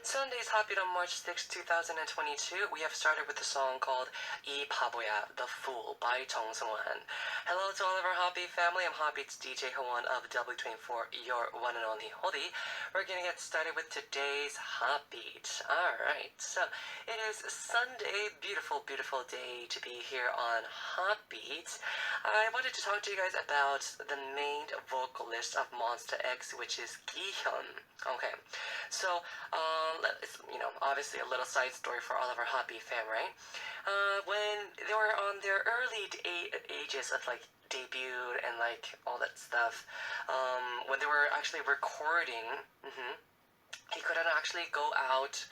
Sunday's HOTBEAT on March 6, 2022. We have started with a song called 이 바보야, The Fool by Seunghwan. Hello to all of our HOTBEAT family. I'm HOTBEAT's DJ Howon of W24, your one and only Rothy. We're gonna get started with today's HOTBEAT. Alright, so it is Sunday, beautiful, beautiful day to be here on HOTBEAT. I wanted to talk to you guys about the main vocalist of Monsta X, which is Kihyun. Okay, so it's, obviously a little side story for all of our HOTBEAT fam, right? When they were on their early ages of like debut and like all that stuff, when they were actually recording, he couldn't actually go out.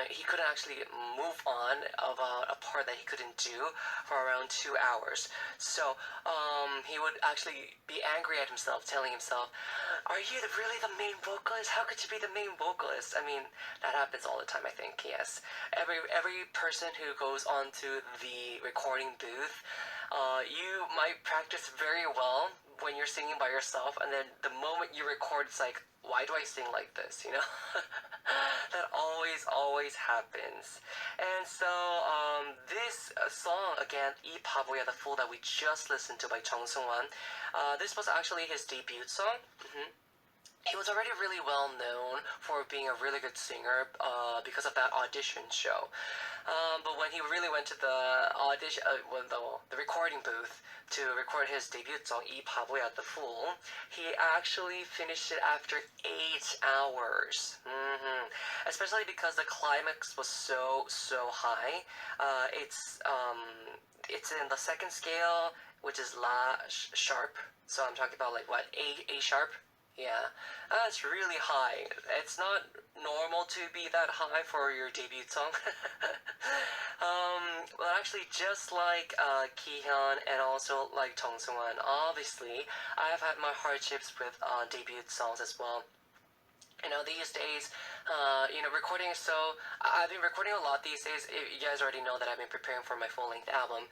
He couldn't actually move on about a part that he couldn't do for around 2 hours. So he would actually be angry at himself, telling himself, "Are you really the main vocalist? How could you be the main vocalist?" I mean, that happens all the time, I think. Yes, every person who goes onto the recording booth, you might practice very well when you're singing by yourself, and then the moment you record, it's like, why do I sing like this, That always happens. And so this song, again, 이 바보야, The Fool, that we just listened to by Seunghwan, this was actually his debut song. He was already really well known for being a really good singer because of that audition show. But when he really went to the audition, the recording booth to record his debut song 이 바보야, The Fool, he actually finished it after 8 hours. Especially because the climax was so high. It's in the second scale, which is La sharp. So I'm talking about like what, A sharp. Yeah, that's really high. It's not normal to be that high for your debut song. Well, actually, just like Kihyun and also like Seunghwan, obviously, I've had my hardships with debut songs as well. These days, recording is so... I've been recording a lot these days. You guys already know that I've been preparing for my full-length album.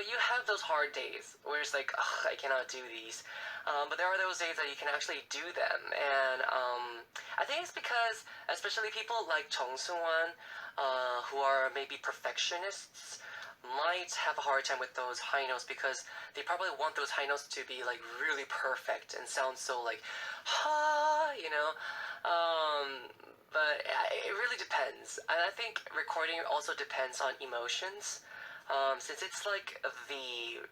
You have those hard days where it's like, ugh, I cannot do these. But there are those days that you can actually do them. And I think it's because, especially people like Seunghwan, who are maybe perfectionists, might have a hard time with those high notes because they probably want those high notes to be like really perfect and sound so like, but it really depends. And I think recording also depends on emotions. Since it's like the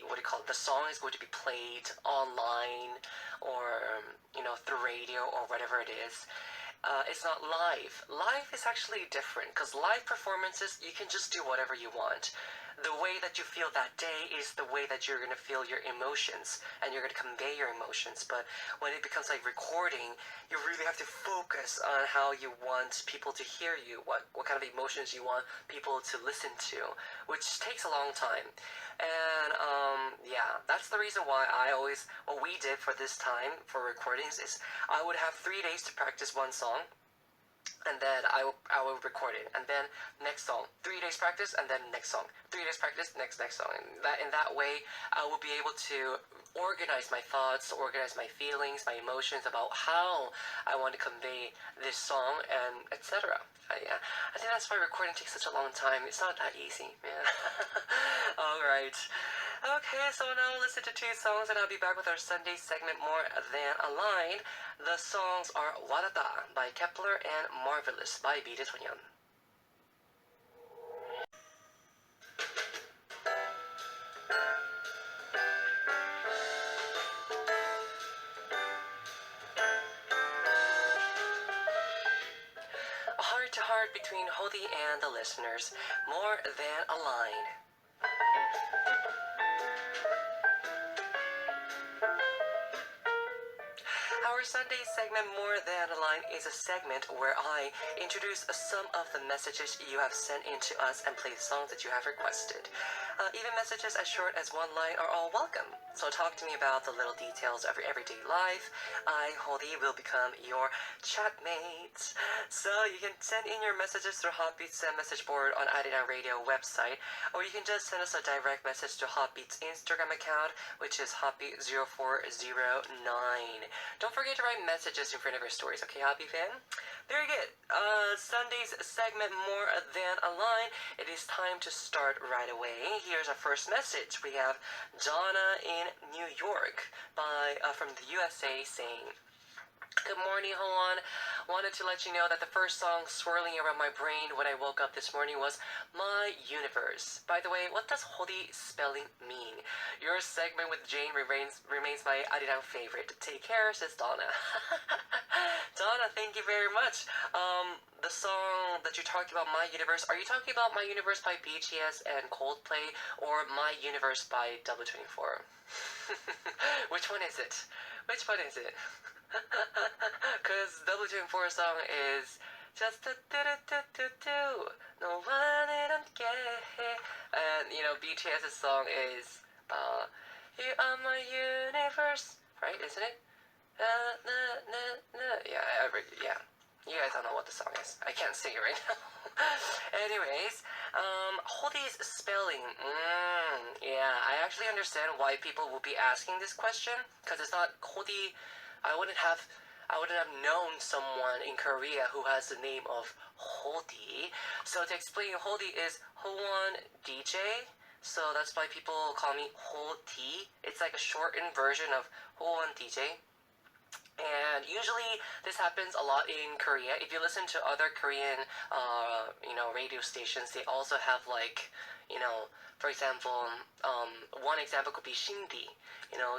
what do you call it, the song is going to be played online or through radio or whatever it is. It's not live. Live is actually different because live performances, you can just do whatever you want. The way that you feel that day is the way that you're going to feel your emotions and you're going to convey your emotions. But when it becomes like recording, you really have to focus on how you want people to hear you, what kind of emotions you want people to listen to, which takes a long time. And yeah, that's the reason why what we did for this time for recordings is I would have 3 days to practice one song. And then I will record it, and then next song, 3 days practice, and then next song, 3 days practice, next song. And in that way, I will be able to organize my thoughts, organize my feelings, my emotions about how I want to convey this song, and etc. Yeah, I think that's why recording takes such a long time. It's not that easy, man. Alright. Okay, so now listen to 2 songs and I'll be back with our Sunday segment, More Than a Line. The songs are Warada by Kepler and Marvelous by Benedict. A heart-to-heart between Rothy and the listeners, More Than a Line. Our Sunday segment, More Than a Line, is a segment where I introduce some of the messages you have sent in to us and play the songs that you have requested. Even messages as short as 1 line are all welcome. So talk to me about the little details of your everyday life. I, Rothy, will become your chatmate. So you can send in your messages through HOTBEAT's message board on ID9 Radio website, or you can just send us a direct message to HOTBEAT's Instagram account, which is HOTBEAT0409. Don't don't forget to write messages in front of your stories, okay, Happy Fan? Very good. Sunday's segment, More Than a Line. It is time to start right away. Here's our first message. We have Donna in New York from the USA saying, "Good morning, Howon. Wanted to let you know that the first song swirling around my brain when I woke up this morning was My Universe. By the way, what does Hodi spelling mean? Your segment with Jane remains my Arirang favorite. Take care," says Donna. Donna, thank you very much. The song that you're talking about, My Universe, are you talking about My Universe by BTS and Coldplay or My Universe by W24? Which one is it? Which one is it? Because W24 song is just do do do do do no one don't get, and you know BTS's song is You Are My Universe, right? Isn't it? Yeah. You guys don't know what the song is. I can't sing it right now. Anyways, Hodi's spelling. Yeah, I actually understand why people will be asking this question, because it's not Hodi. I wouldn't have known someone in Korea who has the name of Hodi. So to explain, Hodi is Howon DJ. So that's why people call me Hodi. It's like a shortened version of Howon DJ. And usually this happens a lot in Korea. If you listen to other Korean, radio stations, they also have like, for example, one example could be Shindy.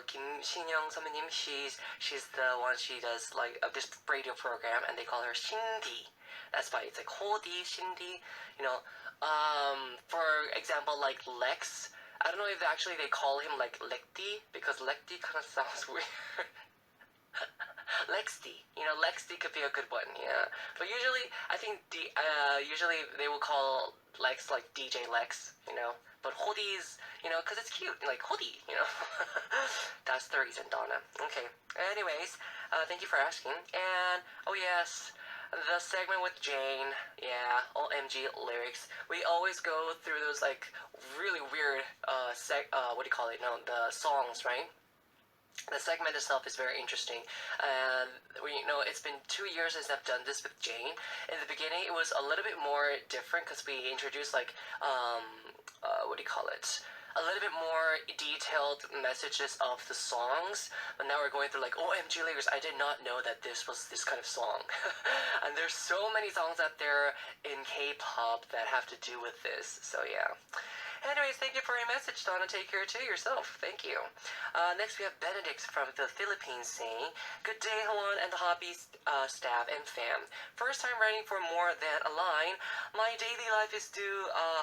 Kim Shin-young 선배님, she's the one, she does like this radio program, and they call her Shindy. That's why it's like Hodi, Shindy. For example, like Lex. I don't know if actually they call him like Lekti, because Lekti kind of sounds weird. Lexty, Lexty could be a good one, yeah. But usually, I think usually they will call Lex like DJ Lex, But Hodi's, because it's cute, like Hodi, That's the reason, Donna. Okay. Anyways, thank you for asking. And oh yes, the segment with Jane, yeah, OMG lyrics. We always go through those like really weird the songs, right? The segment itself is very interesting, and it's been 2 years since I've done this with Jane. In the beginning, it was a little bit more different because we introduced like a little bit more detailed messages of the songs. But now we're going through like OMG lyrics. I did not know that this was this kind of song. And there's so many songs out there in K-pop that have to do with this. So yeah. Anyways, thank you for your message, Donna. Take care too yourself. Thank you. Next, we have Benedict from the Philippines saying, "Good day, Howon and the Hobby staff and fam. First time writing for More Than a Line. My daily life is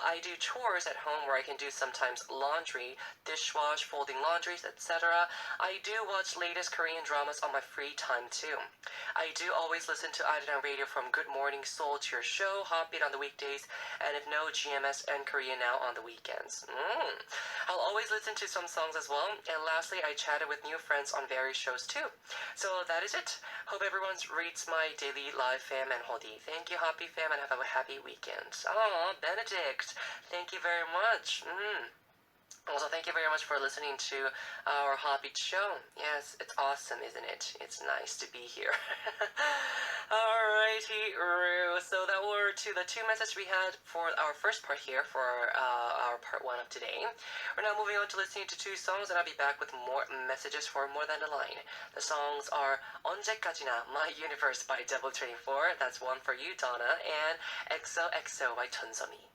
I do chores at home where I can do sometimes laundry, dishwash, folding laundries, etc. I do watch latest Korean dramas on my free time too. I do always listen to Arirang Radio from Good Morning Seoul to your show, HOTBEAT on the weekdays, and if no, GMS and Korea Now on the weekends. I'll always listen to some songs as well. And lastly, I chatted with new friends on various shows too. So that is it. Hope everyone reads my daily live fam and Hodi. Thank you, Happy fam, and have a happy weekend." Oh, Benedict, thank you very much. Also, thank you very much for listening to our HOTBEAT show. Yes, it's awesome, isn't it? It's nice to be here. Alrighty, so that were the two messages we had for our first part here for our part one of today. We're now moving on to listening to two songs, and I'll be back with more messages for More Than a Line. The songs are 언제까지나, My Universe by W24. That's one for you, Donna, and XOXO by Chunseomi.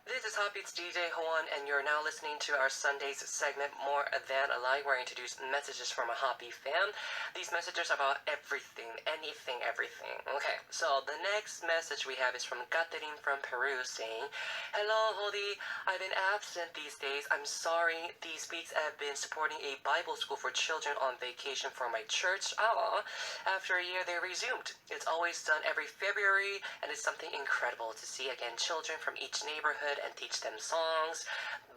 This is HOTBEAT's DJ Howon, and you're now listening to our Sunday's segment, More Than a Line, where I introduce messages from a HOTBEAT fan. These messages are about everything, anything, everything. Okay, so the next message we have is from Katherine from Peru saying, "Hello, Hodi. I've been absent these days. I'm sorry. These weeks I've been supporting a Bible school for children on vacation for my church. After a year they resumed. It's always done every February, and it's something incredible to see again children from each neighborhood and teach them songs,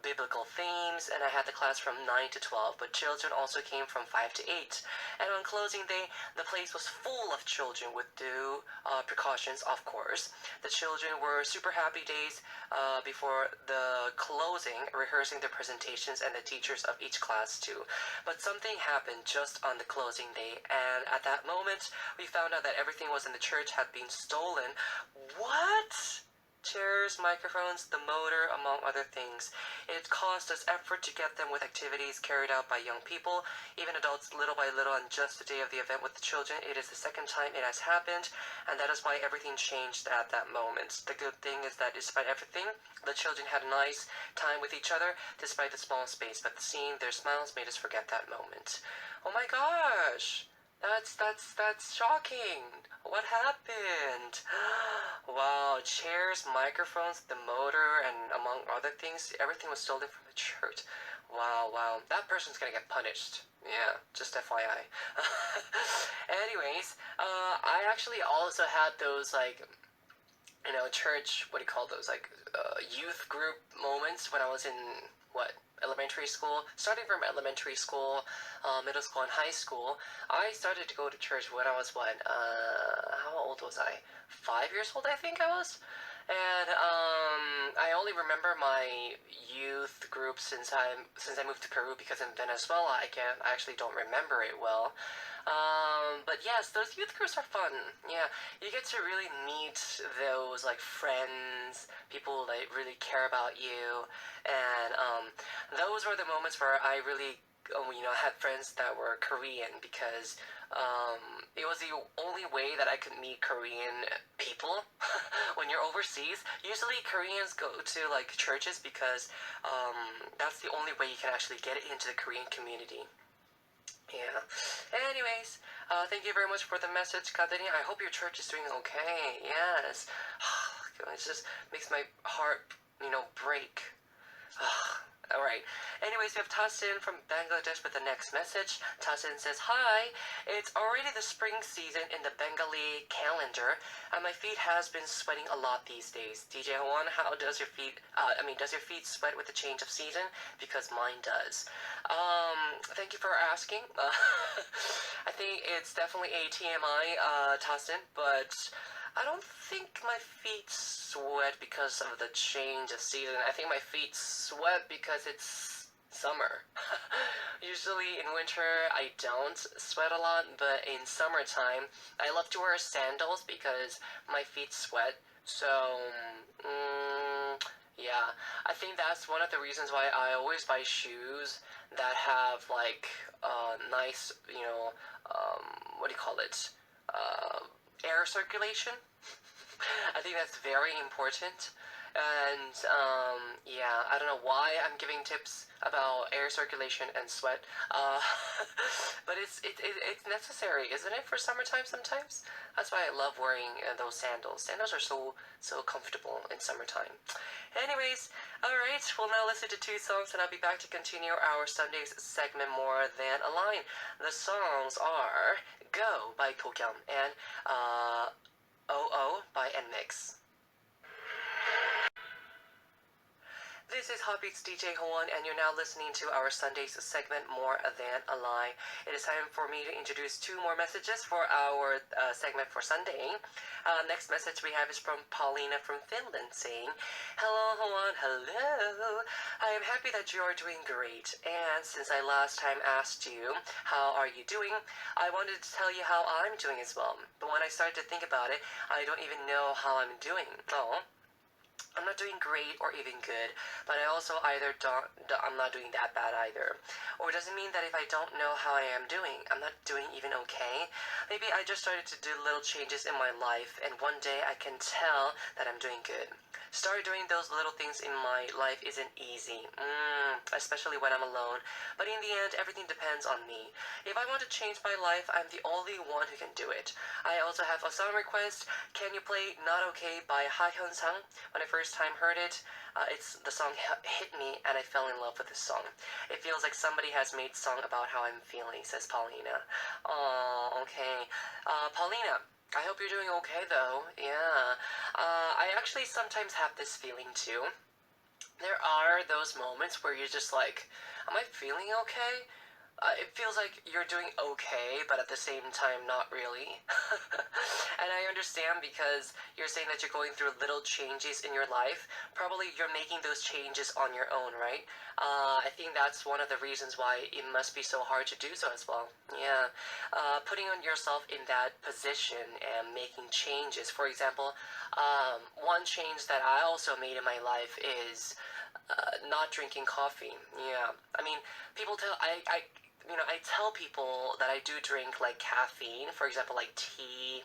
biblical themes, and I had the class from 9 to 12, but children also came from 5 to 8. And on closing day, the place was full of children with due precautions, of course. The children were super happy days before the closing, rehearsing the presentations and the teachers of each class too. But something happened just on the closing day, and at that moment, we found out that everything was in the church had been stolen. What? Chairs, microphones, the motor, among other things. It cost us effort to get them with activities carried out by young people, even adults, little by little, on just the day of the event with the children. It is the second time it has happened, and that is why everything changed at that moment. The good thing is that despite everything, the children had a nice time with each other, despite the small space, but seeing their smiles made us forget that moment. Oh my gosh! That's shocking. What happened? Wow, chairs, microphones, the motor, and among other things, everything was stolen from the church. Wow, that person's gonna get punished. Yeah, just FYI. Anyways, I actually also had those, like, church, what do you call those, like, youth group moments when I was in, elementary school. Starting from elementary school, middle school, and high school, I started to go to church when I was, how old was I? 5 years old, I think I was. And I only remember my youth group since I moved to Peru, because in Venezuela I actually don't remember it well. But yes, those youth groups are fun. Yeah, you get to really meet those, like, friends, people that really care about you, and those were the moments where I really, had friends that were Korean, because it was the only way that I could meet Korean people when you're overseas. Usually Koreans go to, like, churches because that's the only way you can actually get into the Korean community. Yeah. Anyways, thank you very much for the message, Katherine. I hope your church is doing okay. Yes. It just makes my heart, break. Alright. Anyways, we have Tasin from Bangladesh with the next message. Tasin says, "Hi, it's already the spring season in the Bengali calendar, and my feet has been sweating a lot these days. DJ Howon, how does your feet, does your feet sweat with the change of season? Because mine does." Thank you for asking. I think it's definitely a TMI, Tasin, but I don't think my feet sweat because of the change of season. I think my feet sweat because it's summer. Usually in winter I don't sweat a lot, but in summertime I love to wear sandals because my feet sweat. So, yeah, I think that's one of the reasons why I always buy shoes that have, like, nice, what do you call it? Air circulation. I think that's very important. And yeah, I don't know why I'm giving tips about air circulation and sweat, but it's necessary, isn't it, for summertime sometimes? That's why I love wearing those sandals. Sandals are so comfortable in summertime. Anyways, alright, we'll now listen to 2 songs, and I'll be back to continue our Sunday's segment, More Than a Line. The songs are Go by Kihyun and OO by NMIX. This is HOTBEAT's DJ Howon, and you're now listening to our Sunday's segment, More Than a Lie. It is time for me to introduce 2 more messages for our segment for Sunday. Next message we have is from Paulina from Finland, saying, "Hello, Howon, hello. I am happy that you are doing great, and since I last time asked you, how are you doing, I wanted to tell you how I'm doing as well. But when I started to think about it, I don't even know how I'm doing. Oh, I'm not doing great or even good, but I also I'm not doing that bad either. Or does it mean that if I don't know how I am doing, I'm not doing even okay? Maybe I just started to do little changes in my life, and one day I can tell that I'm doing good. Start doing those little things in my life isn't easy, especially when I'm alone, but in the end, everything depends on me. If I want to change my life, I'm the only one who can do it. I also have a song request. Can you play Not Okay by Kihyun? When I first time heard it, the song hit me, and I fell in love with this song. It feels like somebody has made a song about how I'm feeling," says Paulina. Oh, okay. Paulina, I hope you're doing okay, though. Yeah. I actually sometimes have this feeling, too. there are those moments where you're just like, am I feeling okay? It feels like you're doing okay, but at the same time, not really. And I understand because you're saying that you're going through little changes in your life. Probably you're making those changes on your own, right? I think that's one of the reasons why it must be so hard to do so as well. Yeah. Putting on yourself in that position and making changes. For example, one change that I also made in my life is not drinking coffee. Yeah. I mean, people tell I tell people that I do drink like caffeine, for example, like tea,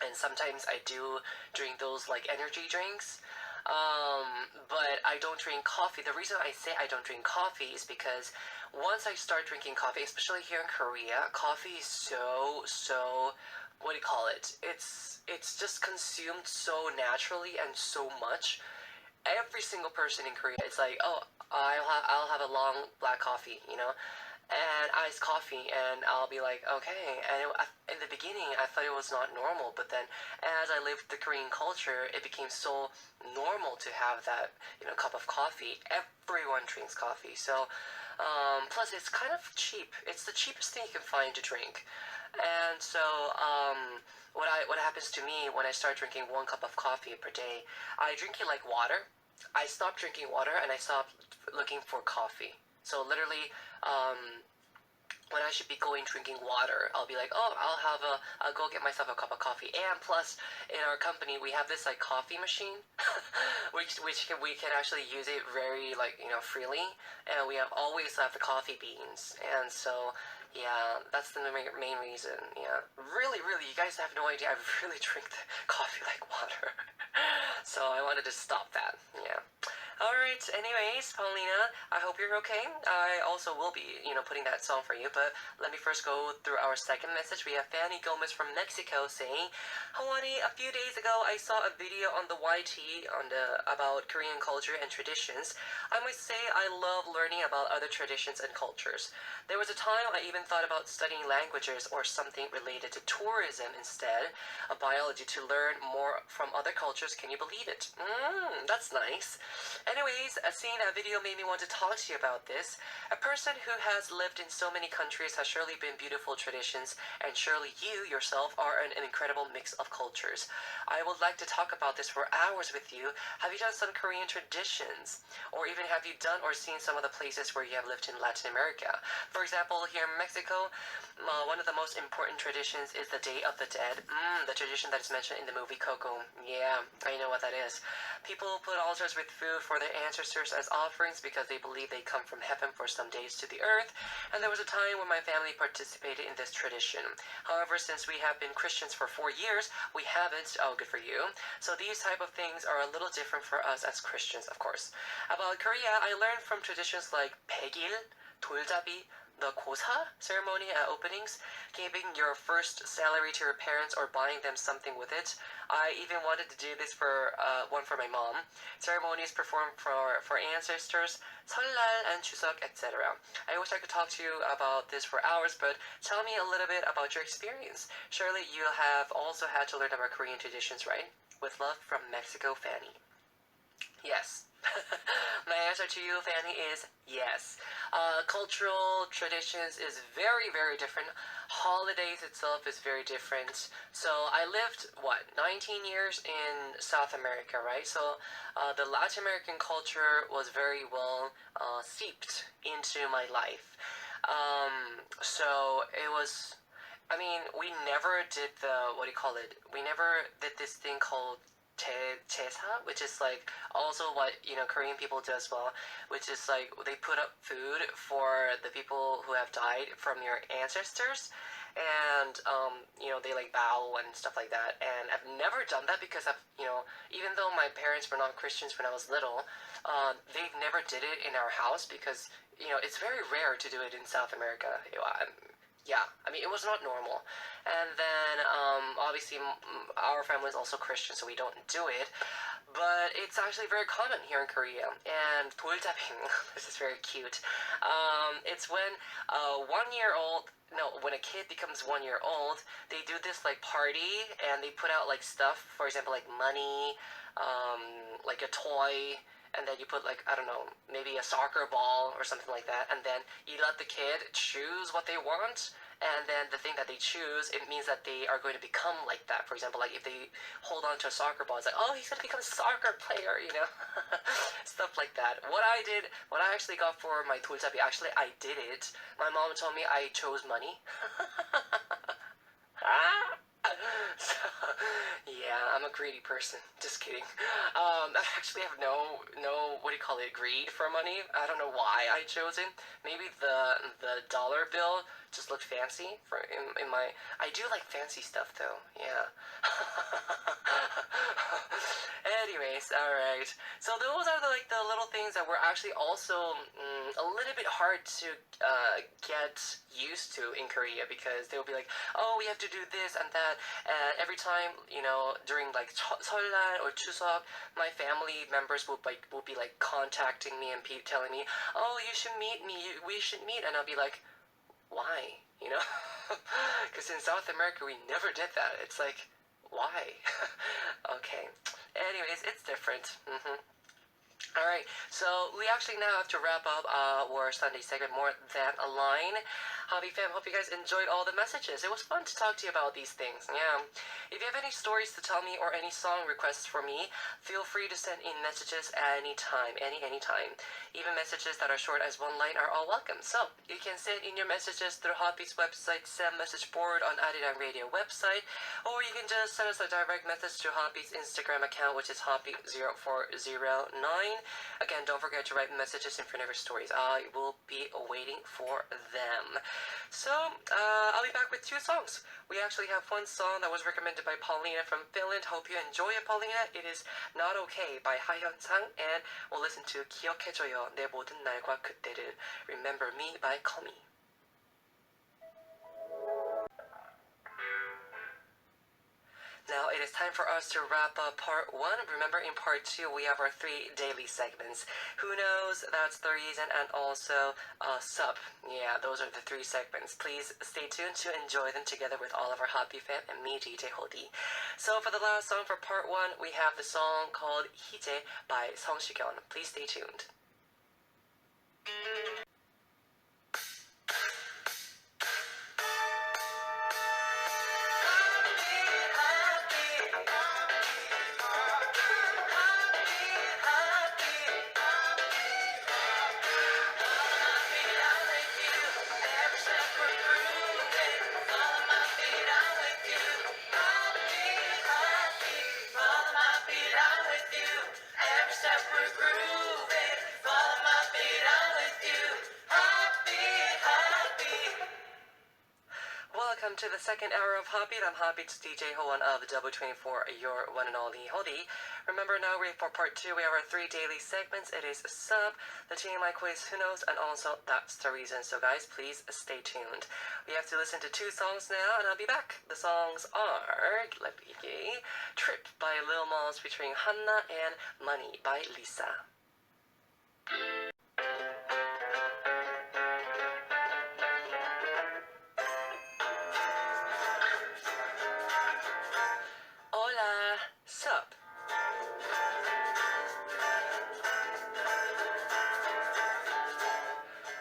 and sometimes I do drink those like energy drinks. But I don't drink coffee. The reason I say I don't drink coffee is because once I start drinking coffee, especially here in Korea, coffee is so what do you call it? It's just consumed so naturally and so much. Every single person in Korea, it's like, oh, I'll have a long black coffee, and iced coffee, and I'll be like, okay. And in the beginning, I thought it was not normal, but then as I lived the Korean culture, it became so normal to have that, cup of coffee. Everyone drinks coffee, so plus it's kind of cheap. It's the cheapest thing you can find to drink, and so what happens to me when I start drinking 1 cup of coffee per day? I drink it like water. I stop drinking water and I stop looking for coffee. So literally, when I should be going drinking water, I'll be like, oh, I'll go get myself a cup of coffee. And plus, in our company, we have this like coffee machine, we can actually use it very freely, and we have always have the coffee beans, and so. Yeah, that's the main reason. Yeah, really, you guys have no idea. I really drink the coffee like water, so I wanted to stop that. Yeah. Alright, anyways, Paulina, I hope you're okay. I also will be, putting that song for you, but let me first go through our second message. We have Fany Gomez from Mexico saying, Howani, a few days ago I saw a video on the YT about Korean culture and traditions. I must say I love learning about other traditions and cultures. There was a time I even thought about studying languages or something related to tourism instead of biology to learn more from other cultures. Can you believe it? That's nice. Anyways, seeing that video made me want to talk to you about this. A person who has lived in so many countries has surely been beautiful traditions, and surely you yourself are an incredible mix of cultures. I would like to talk about this for hours with you. Have you done some Korean traditions? Or even have you done or seen some of the places where you have lived in Latin America? For example, here in Mexico, one of the most important traditions is the Day of the Dead. The tradition that is mentioned in the movie Coco. Yeah, I know what that is. People put altars with food for their ancestors as offerings because they believe they come from heaven for some days to the earth, and there was a time when my family participated in this tradition. However, since we have been Christians for 4 years, we haven't. Oh, good for you. So these type of things are a little different for us as Christians, of course. About Korea, I learned from traditions like 백일, 돌잡이, the kosa ceremony at openings, giving your first salary to your parents or buying them something with it. I even wanted to do this for one for my mom. Ceremonies performed for ancestors, 설날 and 추석, etc. I wish I could talk to you about this for hours, but tell me a little bit about your experience. Surely you have also had to learn about Korean traditions, right? With love from Mexico, Fany. Yes. My answer to you, Fany, is yes. Cultural traditions is very different. Holidays itself is very different. So I lived, 19 years in South America, right? So the Latin American culture was very well seeped into my life. So it was, we never did what do you call it? We never did this thing called 제사, which is like also what Korean people do as well, which is like they put up food for the people who have died from your ancestors, and they like bow and stuff like that. And I've never done that because even though my parents were not Christians when I was little, they never did it in our house because it's very rare to do it in South America. Yeah, it was not normal. And then, obviously, our family is also Christian, so we don't do it. But it's actually very common here in Korea. And 돌잡ing, this is very cute. It's when when a kid becomes 1 year old, they do this like party, and they put out like stuff, for example, like money, like a toy, and then you put like, I don't know, maybe a soccer ball or something like that, and then you let the kid choose what they want, and then the thing that they choose, it means that they are going to become like that. For example, like if they hold on to a soccer ball, it's like, oh, he's going to become a soccer player, you know? Stuff like that. What I actually got for my 돌잡이, actually I did it. My mom told me I chose money. So, yeah, I'm a greedy person. Just kidding. I actually have no, what do you call it, greed for money. I don't know why I chose it. Maybe the dollar bill just looked fancy in my. I do like fancy stuff though. Yeah. Anyways, all right. So those are the little things that were actually also a little bit hard to get used to in Korea, because they'll be like, oh, we have to do this and that, and every time, you know, during like Seollal or Chuseok, my family members will be like contacting me and telling me, oh, you should meet me, we should meet, and I'll be like, why, you know? Because in South America we never did that. It's like, why? Okay, anyways, it's different. Alright, so we actually now have to wrap up our Sunday segment, More Than a Line. Hobby fam, hope you guys enjoyed all the messages. It was fun to talk to you about these things, yeah. If you have any stories to tell me or any song requests for me, feel free to send in messages anytime, anytime. Even messages that are short as one line are all welcome. So, you can send in your messages through HOTBEAT's website, send message board on Arirang Radio website, or you can just send us a direct message to HOTBEAT's Instagram account, which is HOTBEAT0409. Again, don't forget to write messages in front of your stories. I will be waiting for them. So, I'll be back with two songs. We actually have one song that was recommended by Paulina from Finland. Hope you enjoy it, Paulina. It is Not Okay by Hyun, and we'll listen to 기억해줘요, 내 모든 날과 그때를, Remember Me by Komi. Now it is time for us to wrap up part 1. Remember, in part 2 we have our 3 daily segments. Who knows? That's the reason, and also Ssup. Yeah, those are the 3 segments. Please stay tuned to enjoy them together with all of our HOTBEAT fam and me, DJ Hody. So for the last song for part 1, we have the song called Heize by Seunghwan. Please stay tuned. Welcome to the second hour of HOTBEAT. I'm HOTBEAT's DJ Howon of W24, your one and only Hody. Remember, now for part 2, we have our 3 daily segments. It is Ssup, the TMI Quiz, Who Knows, and also That's the Reason. So guys, please stay tuned. We have to listen to 2 songs now, and I'll be back. The songs are, let me see, Trip by Lil Malls featuring Hanna, and Money by Lisa. Ssup.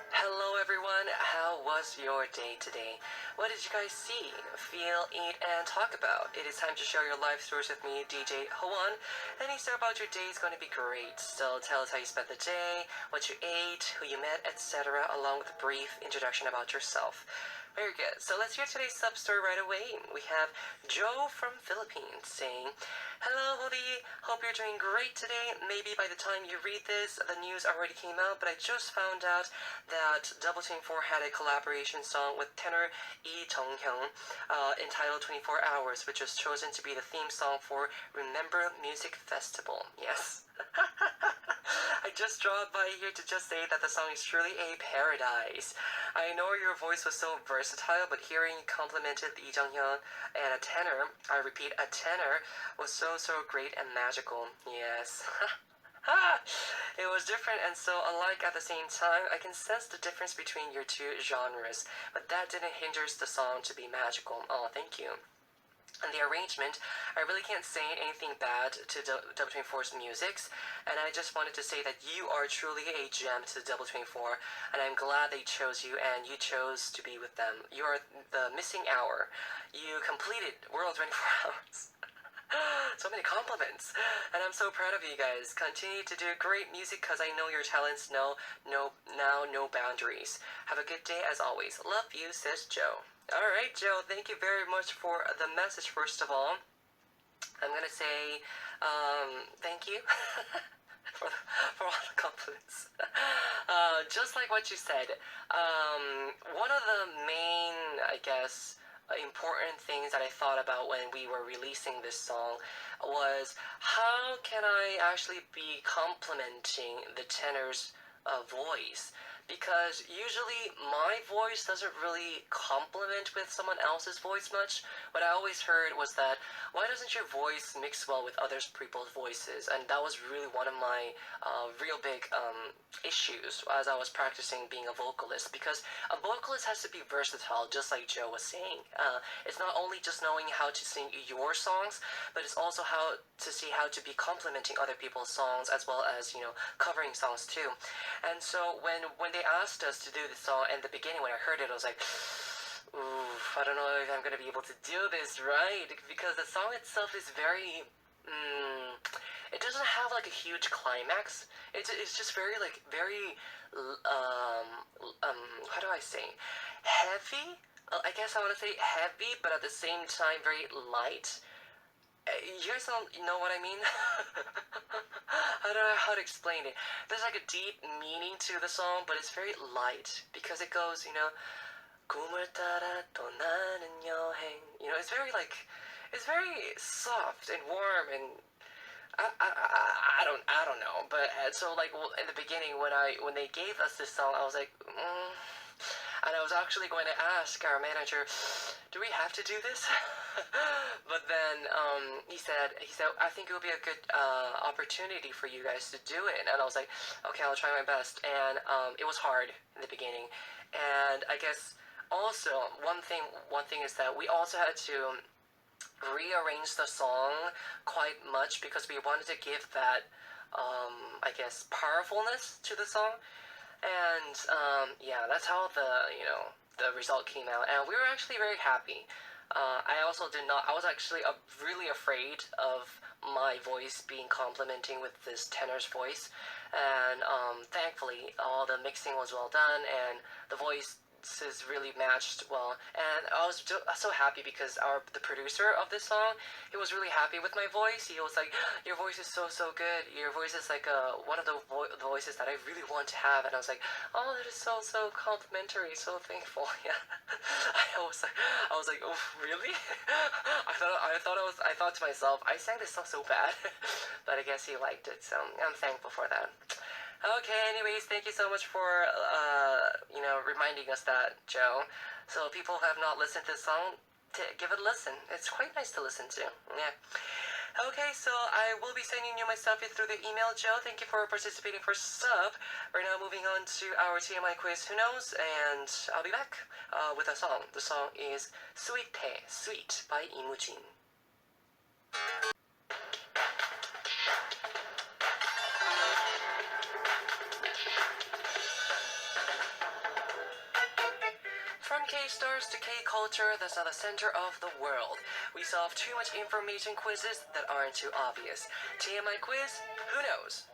Hello everyone, how was your day today? What did you guys see, feel, eat, and talk about? It is time to share your life stories with me, DJ Howon. Any story about your day is going to be great. So tell us how you spent the day, what you ate, who you met, etc., along with a brief introduction about yourself. Very good. So let's hear today's Ssup story right away. We have Joe from Philippines saying, hello, Hody. Hope you're doing great today. Maybe by the time you read this, the news already came out, but I just found out that W24 had a collaboration song with tenor Jung entitled 24 Hours, which was chosen to be the theme song for Remember Music Festival. Yes. I just dropped by here to just say that the song is truly a paradise. I know your voice was so versatile, but hearing you complimented Lee Jung-hyun and a tenor, I repeat, a tenor, was so great and magical. Yes. It was different and so alike at the same time. I can sense the difference between your 2 genres, but that didn't hinder the song to be magical. Oh, thank you. And the arrangement, I really can't say anything bad to W24's musics, and I just wanted to say that you are truly a gem to W24, and I'm glad they chose you and you chose to be with them. You are the missing hour. You completed World 24 Hours. So many compliments, and I'm so proud of you guys. Continue to do great music because I know your talents know no boundaries. Have a good day as always. Love you, says Joe. Alright, Joe, thank you very much for the message, first of all. I'm gonna say, thank you for all the compliments. Just like what you said, one of the main, I guess, important things that I thought about when we were releasing this song was how can I actually be complimenting the tenor's voice, because usually my voice doesn't really complement with someone else's voice much. What I always heard was that, why doesn't your voice mix well with other people's voices? And that was really one of my real big issues as I was practicing being a vocalist, because a vocalist has to be versatile, just like Joe was saying. It's not only just knowing how to sing your songs, but it's also how to see how to be complimenting other people's songs, as well as, you know, covering songs too. And so when they asked us to do the song, in the beginning when I heard it, I was like, ooh, I don't know if I'm gonna be able to do this right, because the song itself is very, it doesn't have like a huge climax. It's just very like, very, how do I say, heavy? I guess I want to say heavy, but at the same time very light. You guys don't know what I mean? I don't know how to explain it. There's like a deep meaning to the song, but it's very light, because it goes, you know, 꿈을 따라 떠나는 여행. You know, it's very like, it's very soft and warm, and I don't know. But so like in the beginning when they gave us this song, I was like, and I was actually going to ask our manager, do we have to do this? But then he said, I think it would be a good opportunity for you guys to do it. And I was like, okay, I'll try my best. And it was hard in the beginning. And I guess also one thing is that we also had to rearrange the song quite much, because we wanted to give that I guess powerfulness to the song. And yeah, that's how the result came out, and we were actually very happy. I also I was actually really afraid of my voice being complimenting with this tenor's voice, and thankfully all the mixing was well done, and the voice is really matched well. And I was so happy because the producer of this song, he was really happy with my voice. He was like, your voice is so good, your voice is like one of the voices that I really want to have. And I was like, oh, that is so complimentary, so thankful. Yeah. I was like, oh, really? I thought to myself, I sang this song so bad. But I guess he liked it, so I'm thankful for that. Okay, anyways, thank you so much for, reminding us that, Joe. So people who have not listened to this song, give it a listen. It's quite nice to listen to, yeah. Okay, so I will be sending you my stuff through the email, Joe. Thank you for participating for Ssup. We're now moving on to our TMI quiz, Who Knows? And I'll be back with a song. The song is Sweet Tae, Sweet by Imujin. From K-stars to K-culture, that's not the center of the world. We solve too much information quizzes that aren't too obvious. TMI quiz, who knows?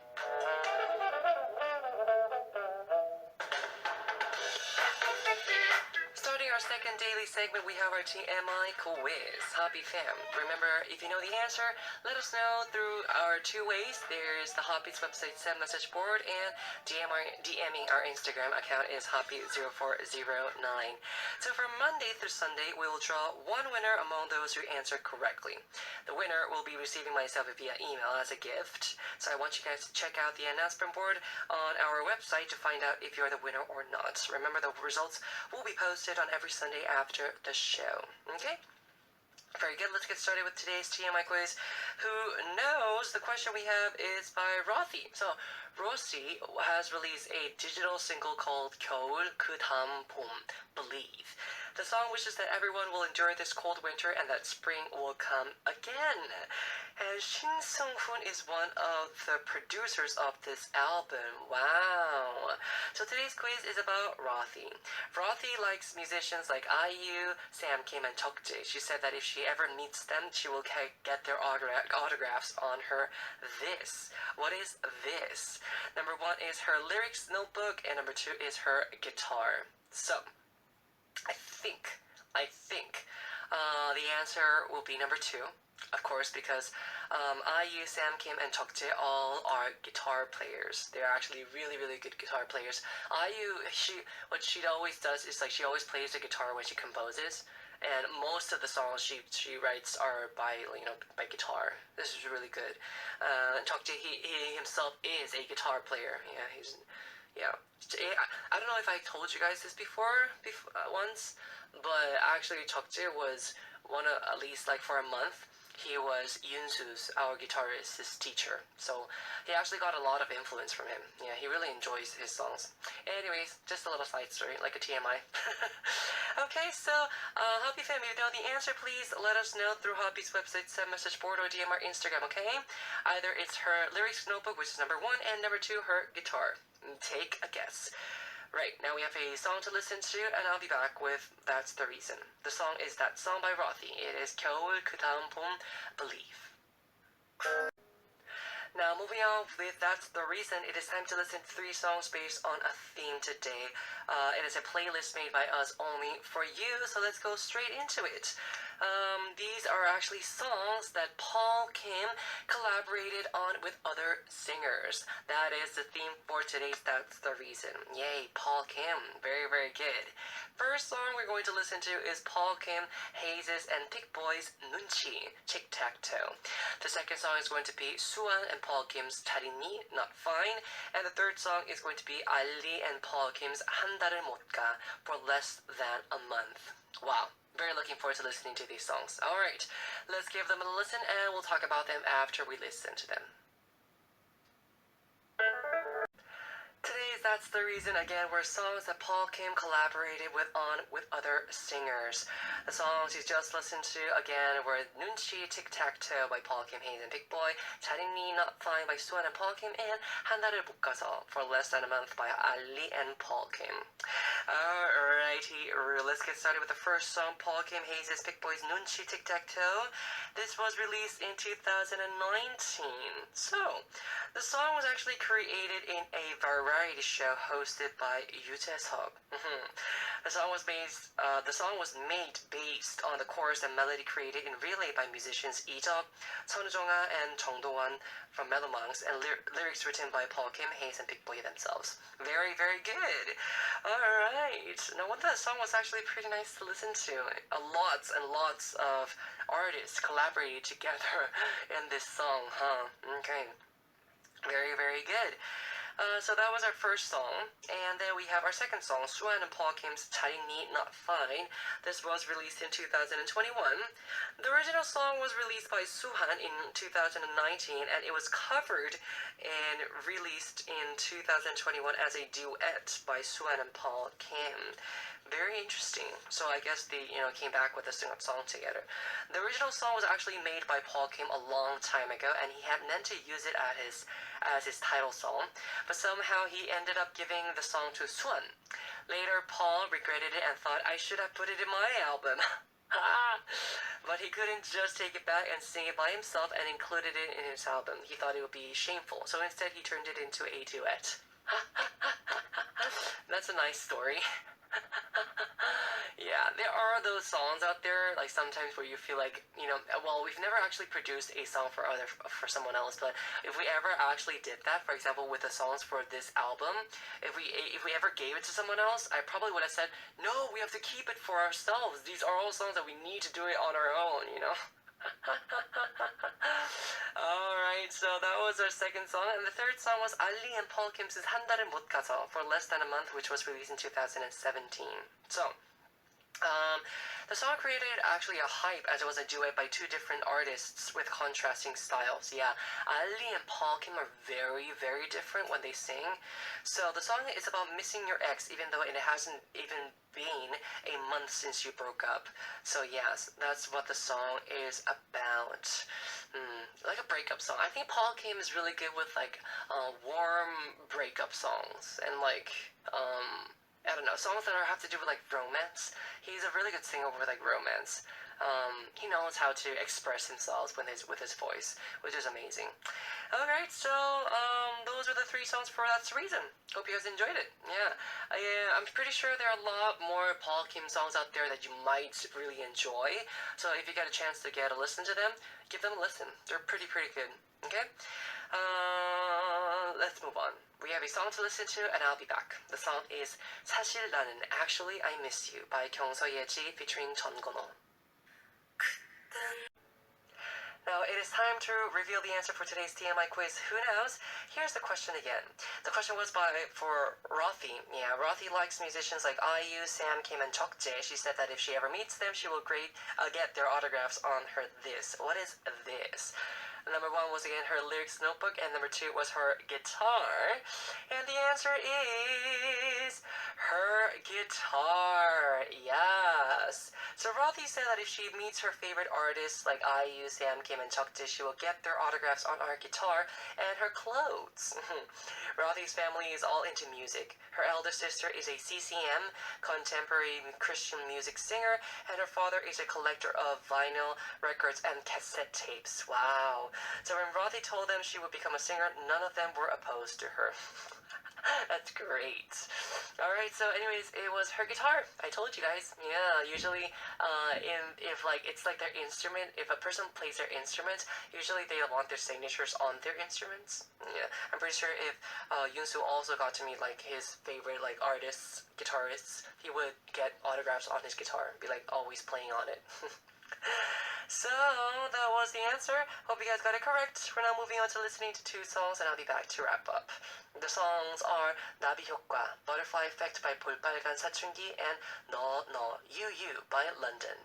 Starting our second daily segment, we have our TMI Quiz. Happy fam. Remember, if you know the answer, let us know through our two ways. There's the HOTBEAT's website send message board, and DMing our Instagram account is HOTBEAT0409. So from Monday through Sunday, we will draw one winner among those who answered correctly. The winner will be receiving myself via email as a gift. So I want you guys to check out the announcement board on our website to find out if you're the winner or not. Remember, the results will be posted on every Sunday after the show. Okay? Very good. Let's get started with today's TMI quiz. Who knows? The question we have is by Rothy. So, Rothy has released a digital single called 겨울 그 다음 봄, Believe. The song wishes that everyone will endure this cold winter and that spring will come again. And Seunghwan is one of the producers of this album. Wow. So today's quiz is about Rothy. Rothy likes musicians like IU, Sam Kim, and Tokjae. She said that if she ever meets them, she will get their autographs on her this. What is this? Number 1 is her lyrics notebook, and number 2 is her guitar. So, I think the answer will be number 2. Of course, because IU, Sam Kim, and Tokjae all are guitar players. They're actually really, really good guitar players. IU, what she always does is she always plays the guitar when she composes, and most of the songs she writes are by guitar. This is really good. And Tokjae, he himself is a guitar player. Yeah. I don't know if I told you guys this before once, but actually Tokjae was at least for a month. He was Yunsoo's, our guitarist, his teacher. So he actually got a lot of influence from him. Yeah, he really enjoys his songs. Anyways, just a little side story, like a TMI. Okay, so Hobby fam, if you know the answer, please let us know through Hobby's website, send message board, or DM our Instagram, okay? Either it's her lyrics notebook, which is number 1, and number 2, her guitar. Take a guess. Right, now we have a song to listen to, and I'll be back with That's the Reason. The song is that song by Rothy. It is 겨울 그 다음 봄, Believe. Now, moving on with That's the Reason, it is time to listen to 3 songs based on a theme today. It is a playlist made by us only for you, so let's go straight into it. These are actually songs that Paul Kim collaborated on with other singers. That is the theme for today's That's the Reason. Yay, Paul Kim. Very, very good. First song we're going to listen to is Paul Kim, Heize's, and Peakboy's 눈치, Tic-tac-toe. The second song is going to be Swan and Paul Kim's 다리니, Not Fine. And the third song is going to be Ali and Paul Kim's 한 달을 못 가, For Less Than a Month. Wow. Very looking forward to listening to these songs. Alright, let's give them a listen and we'll talk about them after we listen to them. Today's That's the Reason, again, were songs that Paul Kim collaborated with other singers. The songs you just listened to, again, were 눈치, Tic-tac-toe by Paul Kim, Heize, and Peakboy, 다리니, Not Fine by Swan and Paul Kim, and 한 달을 못 가서, For Less Than a Month by Ali and Paul Kim. Alrighty, let's get started with the first song, Paul Kim, Heize's, Peakboy's 눈치, Tic-tac-toe. This was released in 2019. So, the song was actually created in a variety show hosted by Yunsoo. The song was made based on the chorus and melody created in relay by musicians Lee-jeok, Seunghwan, and Jung from Melomangs, and lyrics written by Paul Kim, Heize, and Peakboy themselves. Very, very good. Alright. No wonder the song was actually pretty nice to listen to. Lots and lots of artists collaborated together in this song, huh? Okay. Very, very good. So that was our first song, and then we have our second song, Swan and Paul Kim's 다리니, Not Fine. This was released in 2021. The original song was released by Seunghwan in 2019, and it was covered and released in 2021 as a duet by Swan and Paul Kim. Very interesting. So I guess they came back with a song together. The original song was actually made by Paul Kim a long time ago, and he had meant to use it as his title song, but somehow he ended up giving the song to Swan. Later, Paul regretted it and thought, I should have put it in my album. But he couldn't just take it back and sing it by himself and included it in his album. He thought it would be shameful, so instead he turned it into a duet. That's a nice story. Yeah, there are those songs out there, sometimes where you feel well, we've never actually produced a song for someone else, but if we ever actually did that, for example, with the songs for this album, if we ever gave it to someone else, I probably would have said, no, we have to keep it for ourselves. These are all songs that we need to do it on our own, Alright, so that was our second song, and the third song was Ali and Paul Kim's 한 달을 못 가서, For Less Than a Month, which was released in 2017. So, The song created actually a hype as it was a duet by two different artists with contrasting styles. Yeah, Ali and Paul Kim are very, very different when they sing. So the song is about missing your ex even though it hasn't even been a month since you broke up. So yes, that's what the song is about. Like a breakup song. I think Paul Kim is really good with like warm breakup songs and like I don't know, songs that have to do with like romance. He's a really good singer with like romance. He knows how to express himself with his voice, which is amazing. Alright, so those are the three songs for That's the Reason. Hope you guys enjoyed it. Yeah, I'm pretty sure there are a lot more Paul Kim songs out there that you might really enjoy. So if you get a chance to get a listen to them, give them a listen. They're pretty good. Okay. Let's move on. We have a song to listen to, and I'll be back. The song is 사실 나는 Actually I Miss You by 경서 예지 featuring 전건호. Now it is time to reveal the answer for today's TMI quiz. Who knows? Here's the question again. The question was for Rothy. Yeah, Rothy likes musicians like IU, Sam, Kim, and Chokjae. She said that if she ever meets them, she will get their autographs on her this. What is this? Number one was again her lyrics notebook, and number two was her guitar. And the answer is her guitar. Yes. So Rothy said that if she meets her favorite artists like IU, Sam, Kim, and Chokjae, she will get their autographs on her guitar and her clothes. Rothy's family is all into music. Her elder sister is a CCM, contemporary Christian music singer, and her father is a collector of vinyl records and cassette tapes. Wow. So when Rothy told them she would become a singer, none of them were opposed to her. That's great. Alright, so anyways, it was her guitar. I told you guys. Yeah, usually if like it's like their instrument, if a person plays their instrument, usually they want their signatures on their instruments. Yeah, I'm pretty sure if Yunsoo also got to meet like his favorite like artists, guitarists, he would get autographs on his guitar, be like always playing on it. So that was the answer. Hope you guys got it correct. We're now moving on to listening to two songs, and I'll be back to wrap up. The songs are 나비 효과, Butterfly Effect by 볼빨간 사춘기, and 너 You by London.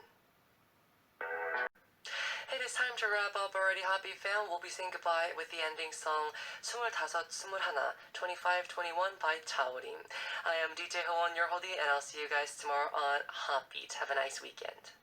It is time to wrap up already, Happy Fam. We'll be saying goodbye with the ending song 25, 21, 25, 21 by Taorim. I am DJ Howon, your hoodie, and I'll see you guys tomorrow on HOTBEAT. Have a nice weekend.